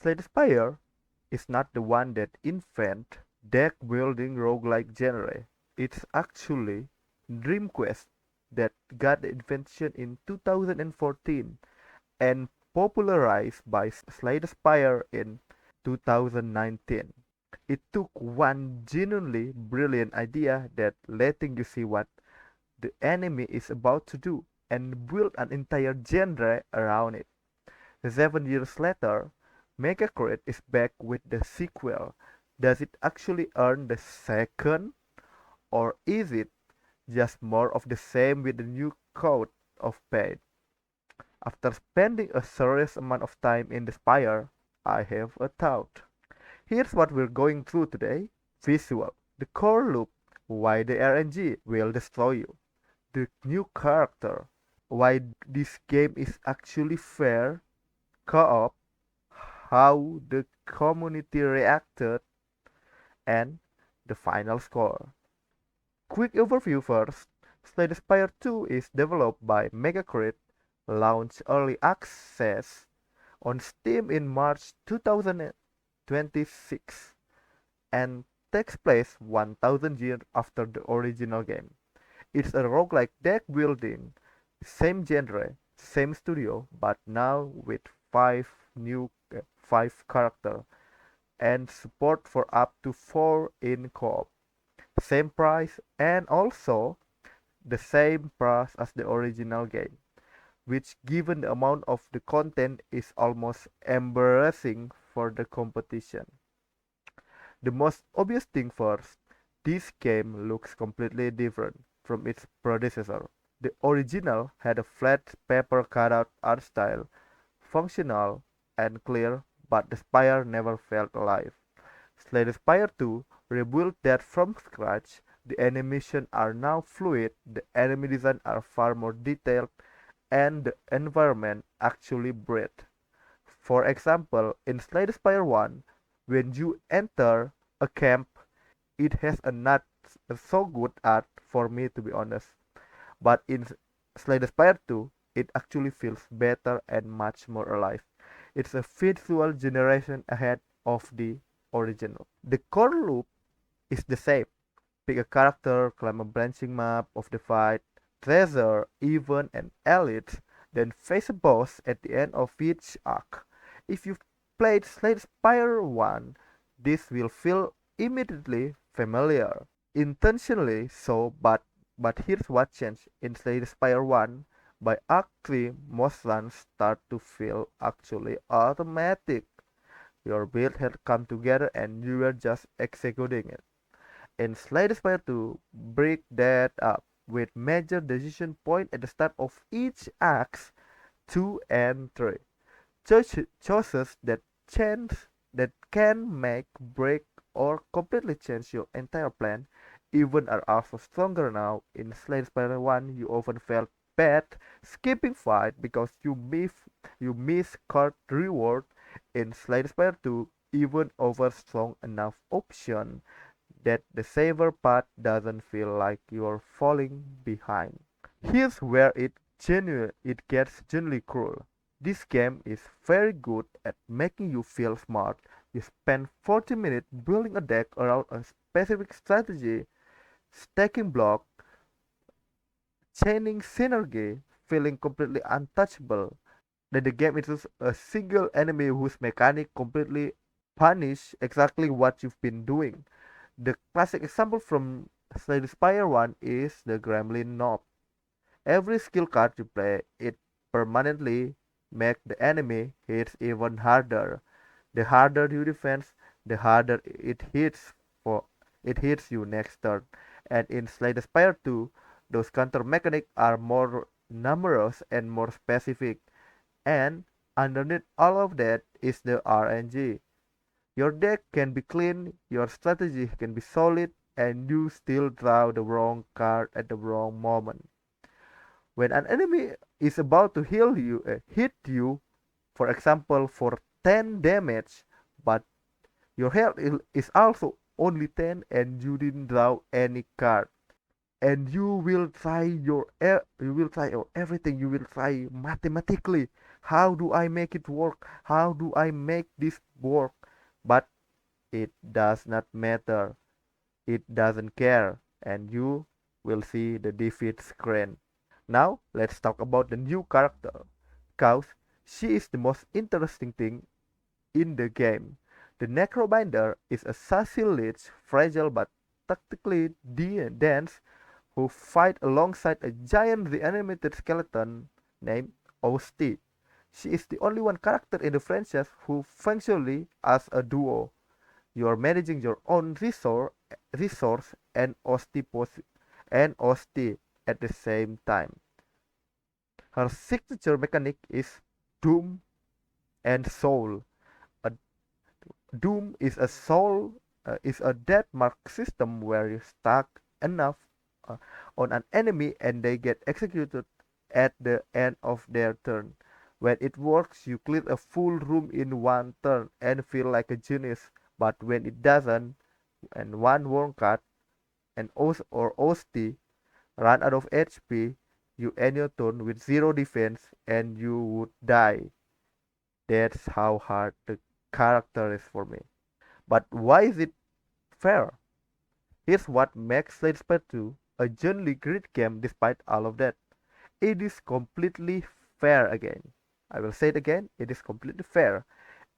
Slay the Spire is not the one that invent deck building roguelike genre. It's actually DreamQuest that got the invention in 2014 and popularized by Slay the Spire in 2019. It took one genuinely brilliant idea that letting you see what the enemy is about to do and build an entire genre around it. 7 years later, Megacrit is back with the sequel. Does it actually earn the second, or is it just more of the same with a new coat of paint? After spending a serious amount of time in the Spire, I have a thought. Here's what we're going through today. Visual. The core loop. Why the RNG will destroy you. The new character. Why this game is actually fair. Co-op. How the community reacted. And the final score. Quick overview first. Slay the Spire 2 is developed by Megacrit, launched early access on Steam in March 2026, and takes place 1000 years after the original game. It's a roguelike deck building, same genre, same studio, but now with new 5 character and support for up to 4 in co-op. Same price and also the same price as the original game, which given the amount of the content is almost embarrassing for the competition. The most obvious thing first, this game looks completely different from its predecessor. The original had a flat paper cutout art style, functional and clear, but the Spire never felt alive. Slay the Spire 2 rebuilt that from scratch. The animations are now fluid, the enemy design are far more detailed, and the environment actually breathe. For example, in Slay the Spire 1, when you enter a camp, it has a not so good art for me to be honest. But in Slay the Spire 2, it actually feels better and much more alive. It's a visual generation ahead of the original. The core loop is the same. Pick a character, climb a branching map of the fight, treasure, event, and elite, then face a boss at the end of each arc. If you've played Slay Spire 1, this will feel immediately familiar. Intentionally so, but here's what changed. In Slay Spire 1, by Arc 3, most runs start to feel actually automatic. Your build had come together and you were just executing it. In Slay the Spire 2, break that up with major decision point at the start of each acts 2 and 3. Choices that change that can make, break, or completely change your entire plan even are also stronger now. In Slay the Spire 1, you often felt bad skipping fight because you miss card reward. In Slay the Spire 2, even over strong enough option that the saver path doesn't feel like you're falling behind. Here's where it gets genuinely cruel. This game is very good at making you feel smart. You spend 40 minutes building a deck around a specific strategy, stacking block, chaining synergy, feeling completely untouchable. Then the game is a single enemy whose mechanic completely punish exactly what you've been doing. The classic example from Slay the Spire 1 is the Gremlin Knob. Every skill card you play, it permanently make the enemy hits even harder. The harder you defend, the harder for it hits you next turn. And in Slay the Spire 2, those counter mechanics are more numerous and more specific. And underneath all of that is the RNG. Your deck can be clean, your strategy can be solid, and you still draw the wrong card at the wrong moment. When an enemy is about to hit you, for example, for 10 damage, but your health is also only 10 and you didn't draw any card, and you will try your everything, you will try mathematically how do I make it work? How do I make this work? But it does not matter. It doesn't care. And you will see the defeat screen. Now, let's talk about the new character. Cause she is the most interesting thing in the game. The Necrobinder is a sassy lich, fragile but tactically dense, who fight alongside a giant reanimated skeleton named Osti. She is the only one character in the franchise who functionally as a duo. You are managing your own resource and Osti at the same time. Her signature mechanic is Doom and Soul. A Doom is a death mark system where you stack enough uh, on an enemy and they get executed at the end of their turn. When it works, you clear a full room in one turn and feel like a genius. But when it doesn't, and one worn card and OST run out of HP, you end your turn with zero defense and you would die. That's how hard the character is for me. But why is it fair? Here's what makes Slade Spire 2 a genuinely great game despite all of that. It is completely fair again. I will say it again, it is completely fair.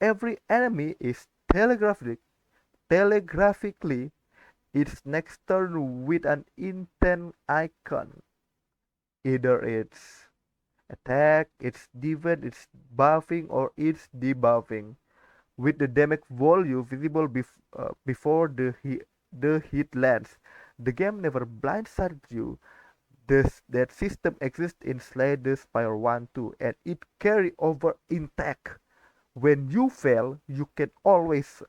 Every enemy is telegraphically its next turn with an intent icon. Either it's attack, it's defense, it's buffing, or it's debuffing. With the damage value visible before the hit lands. The game never blindsided you. That system exists in Slay the Spire 1 too, and it carry over intact. When you fail, you can always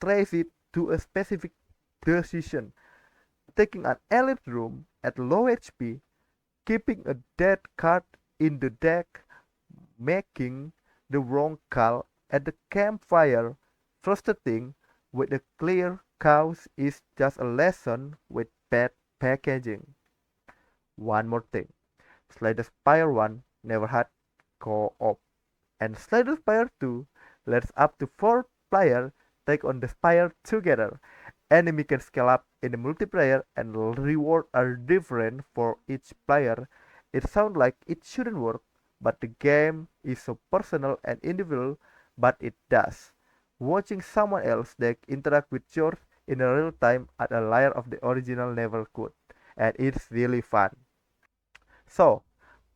trace it to a specific decision. Taking an elite room at low HP, keeping a dead card in the deck, making the wrong call at the campfire. Frustrating with a clear cause is just a lesson with bad packaging. One more thing, Slay the Spire 1 never had co-op, and Slay the Spire 2 lets up to 4 players take on the Spire together. Enemy can scale up in the multiplayer and reward are different for each player. It sounds like it shouldn't work, but the game is so personal and individual, but it does. Watching someone else deck interact with yours in real time at a layer of the original never could, and it's really fun. So,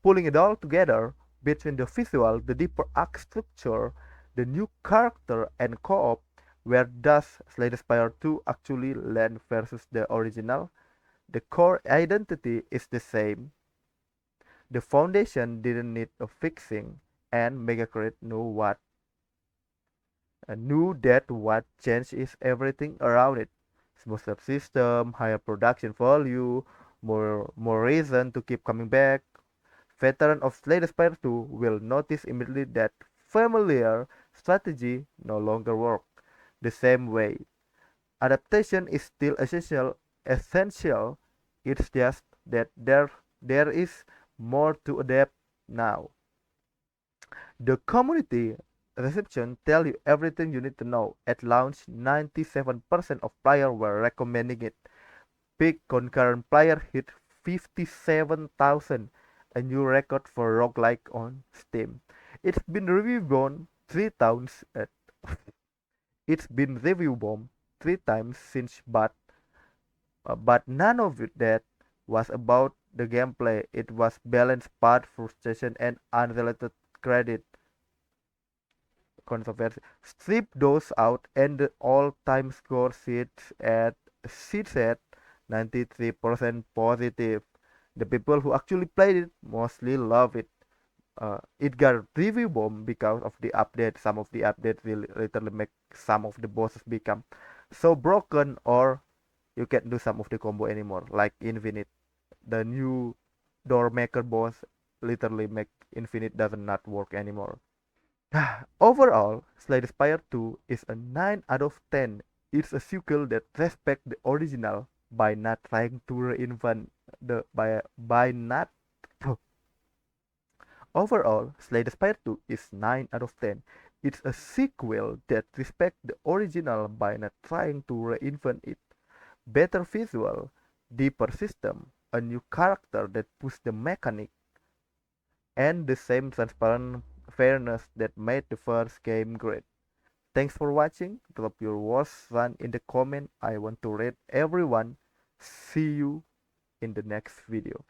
pulling it all together between the visual, the deeper arc structure, the new character, and co-op, where does Slay the Spire 2 actually land versus the original? The core identity is the same. The foundation didn't need a fixing, and Megacrit knew that what changed is everything around it. Smoother system, higher production value, more reason to keep coming back. Veteran of Slay the Spire 2 will notice immediately that familiar strategy no longer work the same way. Adaptation is still essential. It's just that there is more to adapt now. The community reception tell you everything you need to know. At launch, 97% of players were recommending it. Peak concurrent player hit 57,000, a new record for roguelike on Steam. It's been review bombed 3 times. It's been review bombed 3 times since, but none of that was about the gameplay. It was balanced part frustration and unrelated credit controversy. Strip those out, and the all-time score sits at 93% positive. The people who actually played it mostly love it. It got review bomb because of the update. Some of the updates will literally make some of the bosses become so broken, or you can't do some of the combo anymore. Like Infinite, the new door maker boss literally make Infinite does not work anymore. Overall, Slay the Spire 2 is a 9 out of 10. It's a sequel that respects the original by not trying to reinvent the by not Overall, Slay the Spire 2 is 9 out of 10. It's a sequel that respects the original by not trying to reinvent it. Better visual, deeper system, a new character that pushed the mechanic, and the same transparent fairness that made the first game great. Thanks for watching. Drop your worst run in the comment. I want to read everyone. See you in the next video.